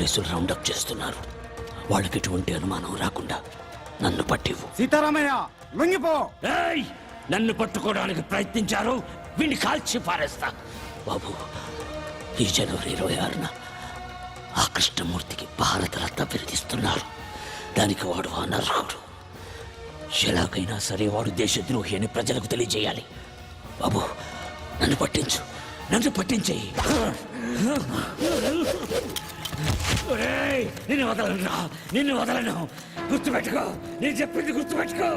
పోలీసులు రౌండప్ చేస్తున్నారు. వాళ్ళకి ఎటువంటి అనుమానం రాకుండా నన్ను పట్టివు. సీతారామయ్య లొంగిపో. నన్ను పట్టుకోవడానికి ప్రయత్నించారు, వీడిని కాల్చి పారేస్తా. బాబు, ఈ జనవరి 26న ఆ కృష్ణమూర్తికి భారతరత్న బిరుదిస్తున్నారు. దానికి వాడు అనర్హుడు. ఎలాగైనా సరే వాడు దేశద్రోహి అని ప్రజలకు తెలియజేయాలి. బాబు, నన్ను పట్టించు, నన్ను పట్టించేయి. నిన్ను వదలను రా, నిన్ను వదలను. గుర్తుపెట్టుకో, నేను చెప్పింది గుర్తుపెట్టుకో.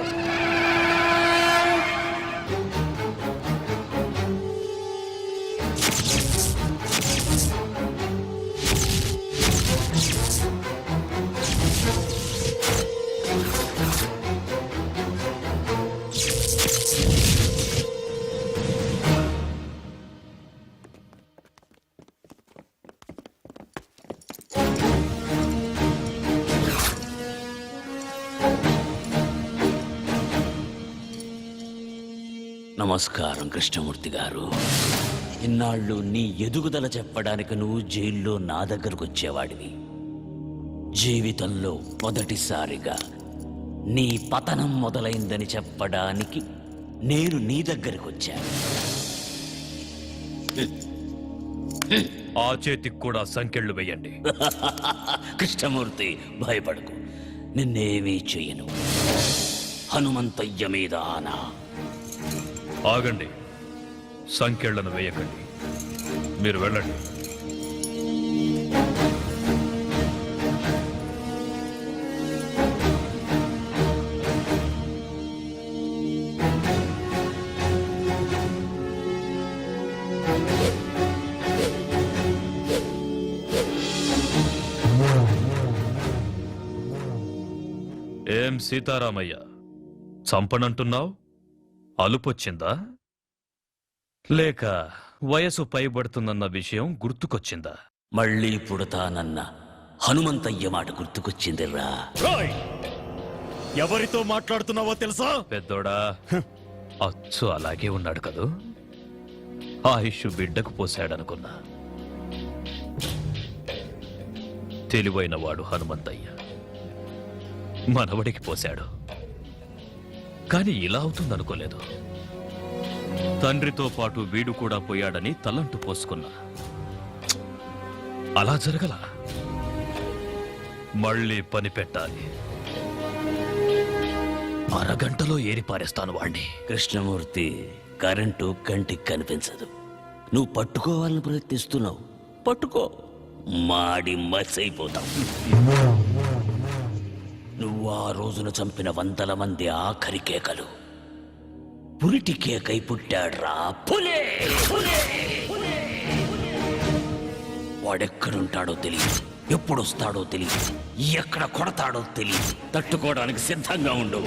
నమస్కారం కృష్ణమూర్తి గారు. ఇన్నాళ్ళు నీ ఎదుగుదల చెప్పడానికి నువ్వు జైల్లో నా దగ్గరకు వచ్చేవాడివి. జీవితంలో మొదటిసారిగా నీ పతనం మొదలైందని చెప్పడానికి నేను నీ దగ్గరకు వచ్చాను. ఆ చేతికి కూడా సంకెళ్ళు వేయండి. కృష్ణమూర్తి, భయపడకు, నిన్నేమీ చెయ్యను. హనుమంతయ్య మీద ఆనా. ఆగండి, సంకెళ్లను వేయకండి, మీరు వెళ్ళండి. ఏం సీతారామయ్య, చంపనంటున్నావు? అలుపొచ్చిందా? లేక వయసు పైబడుతుందన్న విషయం గుర్తుకొచ్చిందా? మళ్ళీ పుడతానన్న హనుమంతయ్య మాట గుర్తుకొచ్చిందిరా. ఎవరితో మాట్లాడుతున్నావో తెలుసా? పెద్దోడా, అచ్చు అలాగే ఉన్నాడు కదూ. ఆయుష్ బిడ్డకు పోశాడనుకున్నా. తెలివైన వాడు హనుమంతయ్య మనవడికి పోశాడు. కాని ఇలా అవుతుందనుకోలేదు. తండ్రితో పాటు వీడు కూడా పోయాడని తలంటు పోసుకున్నా. అలా జరగల. మళ్ళీ పని పెట్టాలి. అరగంటలో ఏరిపారేస్తాను వాణ్ణి. కృష్ణమూర్తి, కరెంటు కంటికి కనిపించదు. నువ్వు పట్టుకోవాలని ప్రయత్నిస్తున్నావు. పట్టుకో, మాడి మసైపోతావు. నువ్వు ఆ రోజున చంపిన 100 మంది ఆఖరి కేకలు పురిటి కేకై పుట్టాడ్రా. పులే వాడెక్కడుంటాడో తెలియదు, ఎప్పుడొస్తాడో తెలియదు, ఎక్కడ కొడతాడో తెలియదు. తట్టుకోవడానికి సిద్ధంగా ఉండు.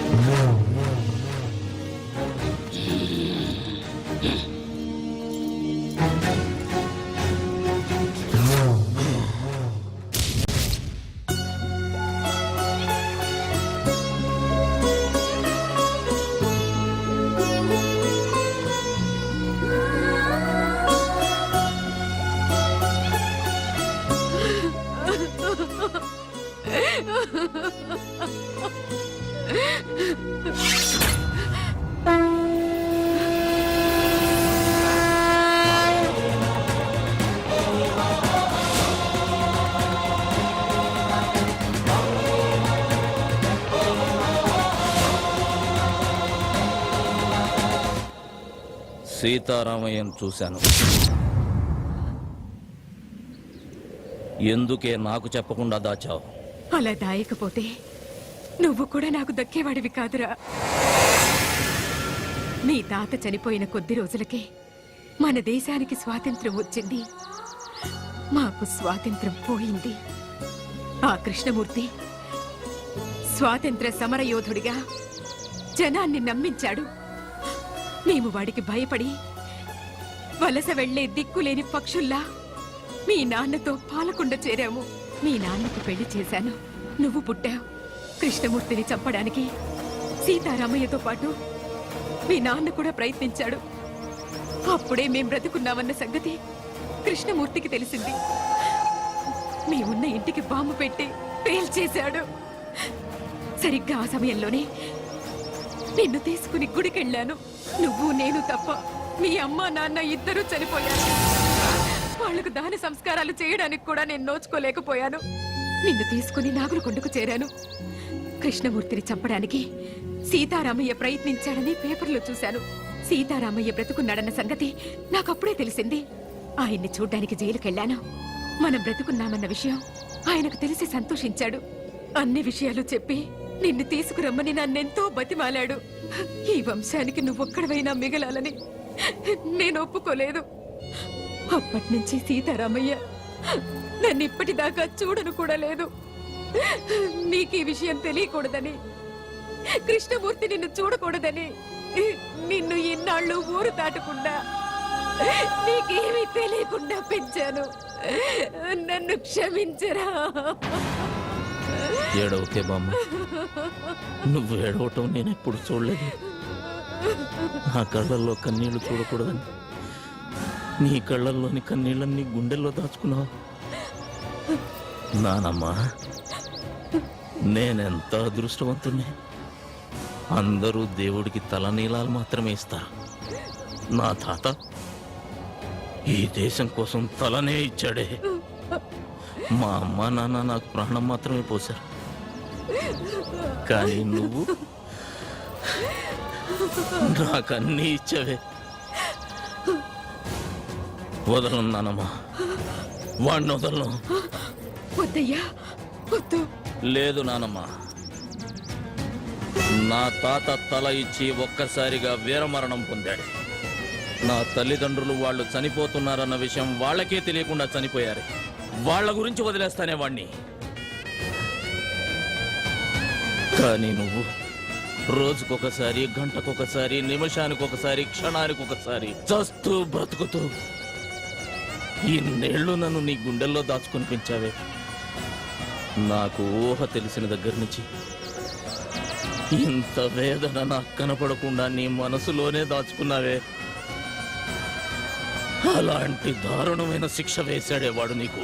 సీతారామయ్యను చూశాను. ఎందుకే నాకు చెప్పకుండా దాచావు? అలా దాయకపోతే నువ్వు కూడా నాకు దక్కేవాడివి కాదురా. మీ తాత చనిపోయిన కొద్ది రోజులకే మన దేశానికి స్వాతంత్ర్యం వచ్చింది. మాకు స్వాతంత్ర్యం పోయింది. ఆ కృష్ణమూర్తి స్వాతంత్ర సమరయోధుడిగా జనాన్ని నమ్మించాడు. మేము వాడికి భయపడి వలస వెళ్లే దిక్కులేని పక్షుల్లా మీ నాన్నతో పాలకుండ చేరాము. మీ నాన్నకు పెళ్లి చేశాను, నువ్వు పుట్టావు. కృష్ణమూర్తిని చంపడానికి సీతారామయ్యతో పాటు మీ నాన్న కూడా ప్రయత్నించాడు. అప్పుడే మేం బ్రతుకున్నామన్న సంగతి కృష్ణమూర్తికి తెలిసింది. మీ ఉన్న ఇంటికి బాంబు పెట్టి పేల్చేశాడు. సరిగ్గా ఆ సమయంలోనే నిన్ను తీసుకుని గుడికెళ్ళాను. నువ్వు నేను తప్ప మీ అమ్మ నాన్న ఇద్దరూ చనిపోయారు. వాళ్లకు దాని సంస్కారాలు చేయడానికి కూడా నేను నోచుకోలేకపోయాను. నిన్ను తీసుకుని నాగులకొండకు చేరాను. కృష్ణమూర్తిని చంపడానికి సీతారామయ్య ప్రయత్నించాడని పేపర్లో చూశాను. సీతారామయ్య బ్రతుకున్నాడన్న సంగతి నాకప్పుడే తెలిసింది. ఆయన్ని చూడ్డానికి జైలుకెళ్ళాను. మనం బ్రతుకున్నామన్న విషయం ఆయనకు తెలిసి సంతోషించాడు. అన్ని విషయాలు చెప్పి నిన్ను తీసుకురమ్మని నన్నెంతో బతిమాలాడు. ఈ వంశానికి నువ్వొక్కడవైనా మిగలాలని నేను ఒప్పుకోలేదు. అప్పటినుంచి సీతారామయ్య నన్ను ఇప్పటిదాకా చూడను కూడా లేదు. నీకు ఈ విషయం తెలియకూడదని, కృష్ణమూర్తి నిన్ను చూడకూడదని నిన్ను ఇన్నాళ్ళు ఊరు దాటకుండా నీకేమీ తెలియకుండా పెంచాను. నన్ను క్షమించరా. ఏడవకే బామ్మ, నువ్వు ఏడవటం నేను ఎప్పుడు చూడలేదు. నా కళ్ళల్లో కన్నీళ్లు చూడకూడదని నీ కళ్ళల్లోని కన్నీళ్ళని గుండెల్లో దాచుకున్నావు. నానమ్మా, నేనెంత అదృష్టవంతుణ్ణి. అందరూ దేవుడికి తలనీలాలు మాత్రమే ఇస్తారు. నా తాత ఈ దేశం కోసం తలనే ఇచ్చాడే. మా అమ్మ నాన్న నాకు ప్రాణం మాత్రమే పోశారు. కానీ నువ్వు నాకన్నీ ఇచ్చావే. వదలను నానమ్మా, వాడిని వదలను. వద్దయ్యా, వద్దు. లేదు నానమ్మా, నా తాత తల ఇచ్చి ఒక్కసారిగా వీరమరణం పొందాడు. నా తల్లిదండ్రులు వాళ్ళు చనిపోతున్నారన్న విషయం వాళ్ళకే తెలియకుండా చనిపోయారు. వాళ్ళ గురించి వదిలేస్తానే వాణ్ణి. కానీ నువ్వు రోజుకొకసారి, గంటకొకసారి, నిమిషానికొకసారి, క్షణానికొకసారి చస్తూ బ్రతుకుతూ ఇన్నేళ్లు నన్ను నీ గుండెల్లో దాచుకుని పెంచావే. నాకు ఊహ తెలిసిన దగ్గర నుంచి ఇంత వేదన నాకు కనపడకుండా నీ మనసులోనే దాచుకున్నావే. అలాంటి దారుణమైన శిక్ష వేశాడేవాడు నీకు.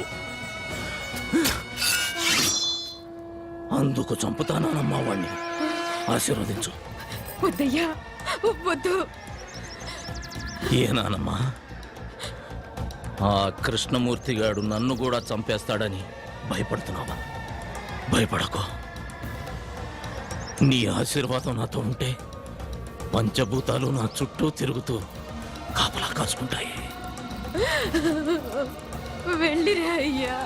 అందుకు చంపుతానమ్మా వాణ్ణి. ఆశీర్వదించు. వద్దయ్యా, వద్దు. ఏనానమ్మా, ఆ కృష్ణమూర్తిగాడు నన్ను కూడా చంపేస్తాడని భయపడుతున్నావా? భయపడకో. నీ ఆశీర్వాదం నాతో ఉంటే పంచభూతాలు నా చుట్టూ తిరుగుతూ కాపలా కాసుకుంటాయి. వెళ్ళిరా అయ్యా.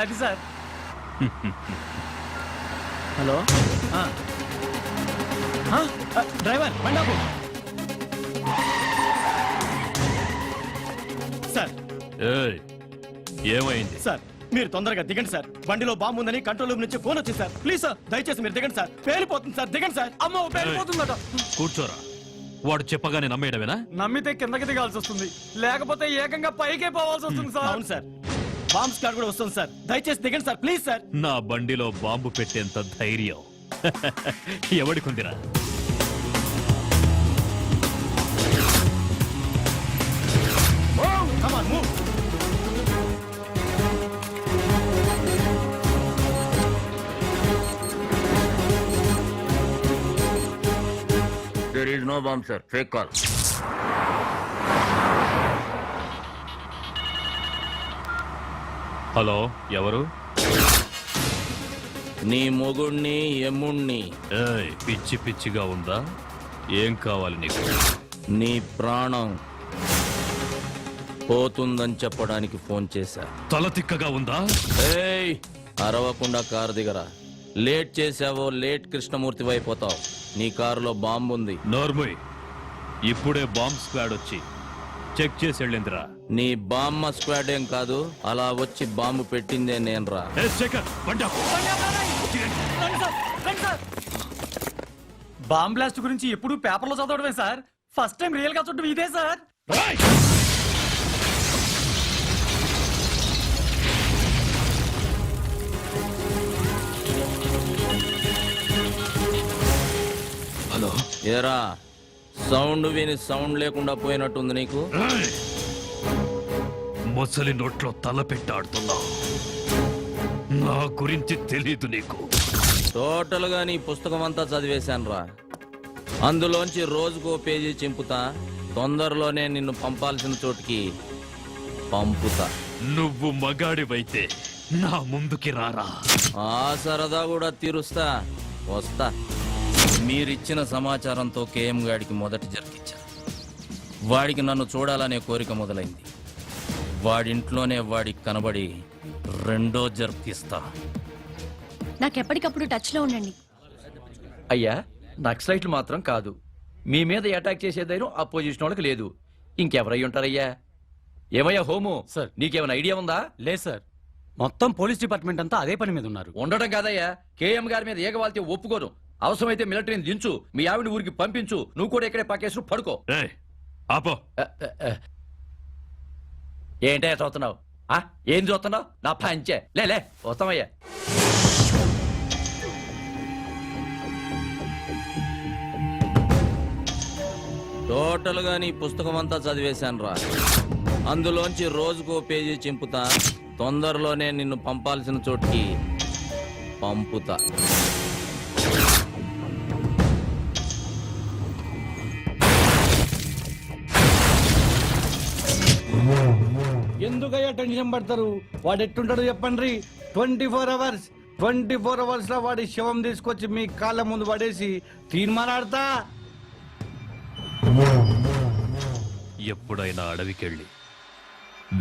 అది సార్. హలో డ్రైవర్ బండాపు సార్. ఏయ్, ఏమైంది? సార్ మీరు తొందరగా దిగండి సార్. బండిలో బాంబు ఉందని కంట్రోల్ రూమ్ నుంచి ఫోన్ వచ్చింది సార్. ప్లీజ్ సార్, దయచేసి మీరు దిగండి సార్. పేలిపోతుంది సార్, దిగండి సార్. అమ్మో పేలిపోతుందట. కూర్చోరా. వాడు చెప్పగానే నమ్మేయడమేనా? నమ్మితే కిందకి దిగాల్సి వస్తుంది, లేకపోతే ఏకంగా పైకే పోవాల్సి వస్తుంది సార్. అవును సార్, బాంబ్ స్క్వాడ్ కూడా వస్తుంది సార్. దయచేసి దిగండి సార్, ప్లీజ్ సార్. నా బండిలో బాంబు పెట్టేంత ధైర్యం ఎవడికుందిరా? Come on, move. There is no bomb, sir. Fake call. Hello, ఎవరు? నీ మొగుణ్ణి, ఎమ్ముణ్ణి. ఏయ్, పిచ్చి పిచ్చిగా ఉందా? ఏం కావాలి నీకు? నీ ప్రాణం పోతుందని చెప్పడానికి ఫోన్ చేశా. తల తిక్కగా ఉందా? ఏయ్, అరవకుండా కారు దిగరా. లేట్ చేసావో లేట్ కృష్ణమూర్తి అయిపోతావు. నీ కారులో బాంబు ఉంది. నోర్ముయ్, ఇప్పుడే బాంబ్ స్క్వాడ్ వచ్చి చెక్ చేసి వెళ్ళిందిరా. నీ బామ్మ స్క్వాడ్ ఏం కాదు, అలా వచ్చి బాంబు పెట్టిందే నేనురా. బాంబ్ బ్లాస్ట్ గురించి ఎప్పుడు పేపర్లో చదవడమే సార్. ఫస్ట్ టైం రియల్ గా చూడడం ఇదే సార్. హలో ఏరా సౌండ్ విని సౌండ్ లేకుండా పోయినట్టుంది నీకు. మొసలి నోట్లో తల పెట్టాడుతున్నావు. నా గురించి తెలీదు నీకు. టోటల్ గా నీ పుస్తకం అంతా చదివేశానురా. అందులోంచి రోజుకో పేజీ చింపుతా. తొందరలోనే నిన్ను పంపాల్సిన చోటుకి పంపుతా. నువ్వు మగాడివైతే నా ముందుకి రారా. ఆ సరదా కూడా తీరుస్తా. వస్తా. మీరిచ్చిన సమాచారంతో కేఎం గాడికి మొదటి జరికిచ్చాను. వాడికి నన్ను చూడాలనే కోరిక మొదలైంది. వాడింట్లోనే వాడికి కనబడి రెండో జరికిస్తా. నాకెప్పటికప్పుడు టచ్ లో ఉండండి. అయ్యా నక్సలైట్లు మాత్రం కాదు, మీ మీద అటాక్ చేసే ధైర్యం అపోజిషన్ వాళ్ళకి లేదు. ఇంకెవరై ఉంటారయ్యా? ఏమయ్యా హోము, సార్. నీకేమైనా ఐడియా ఉందా? లేదు సార్, మొత్తం పోలీస్ డిపార్ట్మెంట్ అంతా అదే పని మీద ఉన్నారు. ఉండడం కాదయ్యా, కేఎం గారి మీద ఏగవాల్తే ఒప్పుకోను. అవసరమైతే మిలిటరీని దించు, మీ ఆవిడ ఊరికి పంపించు, నువ్వు కూడా ఇక్కడే పక్కేసు పడుకో. ఏయ్, ఆపో. ఏంటయ్యా చూస్తున్నావు? ఏం చూస్తున్నావు? నా పంచే లే వస్తామయ్యా. టోటల్ గా నీ పుస్తకం అంతా చదివేశానురా. అందులోంచి రోజుకో పేజీ చింపుతా. తొందరలోనే నిన్ను పంపాల్సిన చోటుకి పంపుతా. ఎందుకయ్యా టెన్షన్ పడతారు? వాడు ఎట్టుంటాడు చెప్పండి. 24 అవర్స్ 24 అవర్స్ లో వాడి శవం తీసుకొచ్చి మీ కాళ్ళ ముందు పడేసి తీర్మానాడతా. ఎప్పుడైనా అడవికెళ్ళి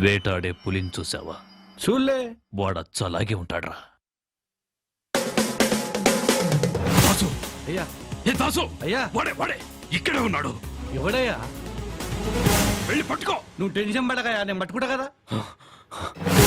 వేటాడే పులిని చూసావా? చూలే. వాడచ్చ అలాగే ఉంటాడ్రా. అయ్యా ఏ దాసు, అయ్యా వాడే ఇక్కడే ఉన్నాడు. ఎవడయ్యా? వెళ్ళి పట్టుకో. నువ్వు టెన్షన్ పడకయ్యా, నేను పట్టుకుంటా కదా.